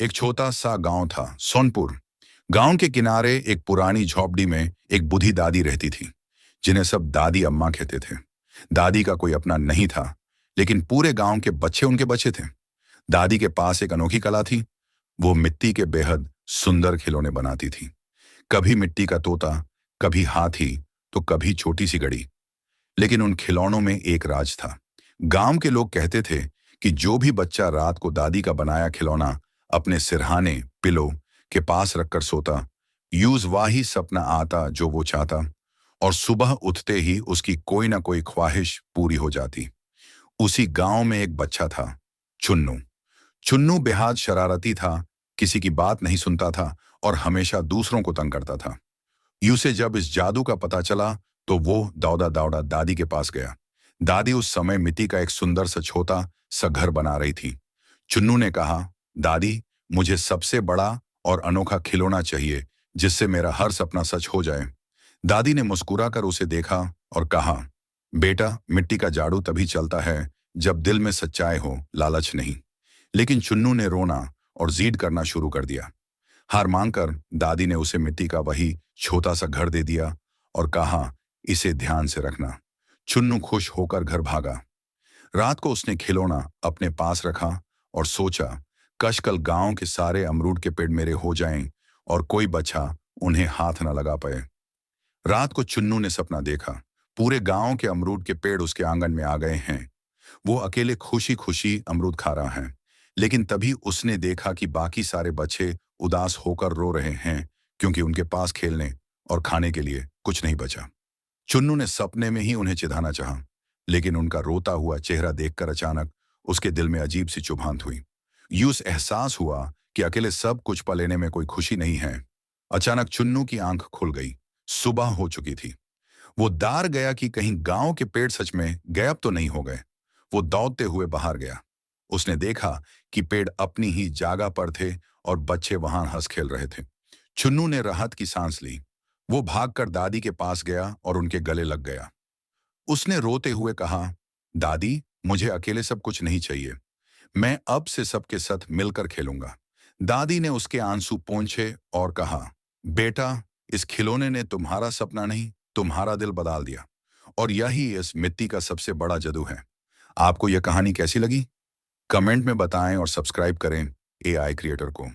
एक छोटा सा गांव था, सोनपुर। गांव के किनारे एक पुरानी झोपड़ी में एक बूढ़ी दादी रहती थी, जिन्हें सब दादी अम्मा कहते थे। दादी का कोई अपना नहीं था, लेकिन पूरे गांव के बच्चे उनके बच्चे थे। दादी के पास एक अनोखी कला थी। वो मिट्टी के बेहद सुंदर खिलौने बनाती थी। कभी मिट्टी का तोता, कभी हाथी, तो कभी छोटी सी घड़ी। लेकिन उन खिलौनों में एक राज था। गांव के लोग कहते थे कि जो भी बच्चा रात को दादी का बनाया खिलौना अपने सिरहाने पिलो के पास रखकर सोता, यूज वही सपना आता जो वो चाहता, और सुबह उठते ही उसकी कोई ना कोई ख्वाहिश पूरी हो जाती। उसी गांव में एक बच्चा था, चुन्नू। चुन्नू बेहद शरारती था, किसी की बात नहीं सुनता था और हमेशा दूसरों को तंग करता था। यूं जब इस जादू का पता चला, तो वो दौड़ा दौड़ा दादी के पास गया। दादी उस समय मिट्टी का एक सुंदर सा छोटा सा घर बना रही थी। चुन्नू ने कहा, दादी, मुझे सबसे बड़ा और अनोखा खिलौना चाहिए, जिससे मेरा हर सपना सच हो जाए। दादी ने मुस्कुराकर उसे देखा और कहा, बेटा, मिट्टी का जादू तभी चलता है जब दिल में सच्चाई हो, लालच नहीं। लेकिन चुन्नू ने रोना और जिद करना शुरू कर दिया। हार मानकर दादी ने उसे मिट्टी का वही छोटा सा घर दे दिया और कहा, इसे ध्यान से रखना। चुन्नू खुश होकर घर भागा। रात को उसने खिलौना अपने पास रखा और सोचा, कश कल गांव के सारे अमरूद के पेड़ मेरे हो जाएं और कोई बच्चा उन्हें हाथ न लगा पाए। रात को चुन्नू ने सपना देखा, पूरे गांव के अमरूद के पेड़ उसके आंगन में आ गए हैं। वो अकेले खुशी खुशी अमरूद खा रहा है। लेकिन तभी उसने देखा कि बाकी सारे बच्चे उदास होकर रो रहे हैं, क्योंकि उनके पास खेलने और खाने के लिए कुछ नहीं बचा। चुन्नू ने सपने में ही उन्हें चिढ़ाना चाहा, लेकिन उनका रोता हुआ चेहरा देखकर अचानक उसके दिल में अजीब सी चुभान हुई। यूं एहसास हुआ कि अकेले सब कुछ पा लेने में कोई खुशी नहीं है। अचानक चुन्नू की आंख खुल गई। सुबह हो चुकी थी। वो डर गया कि कहीं गांव के पेड़ सच में गायब तो नहीं हो गए। वो दौड़ते हुए बाहर गया। उसने देखा कि पेड़ अपनी ही जगह पर थे और बच्चे वहां हंस खेल रहे थे। चुन्नू ने राहत की सांस ली। वो भागकर दादी के पास गया और उनके गले लग गया। उसने रोते हुए कहा, दादी, मुझे अकेले सब कुछ नहीं चाहिए। मैं अब से सबके साथ मिलकर खेलूंगा। दादी ने उसके आंसू पोंछे और कहा, बेटा, इस खिलौने ने तुम्हारा सपना नहीं, तुम्हारा दिल बदल दिया। और यही इस मिट्टी का सबसे बड़ा जादू है। आपको यह कहानी कैसी लगी? कमेंट में बताएं और सब्सक्राइब करें एआई क्रिएटर को।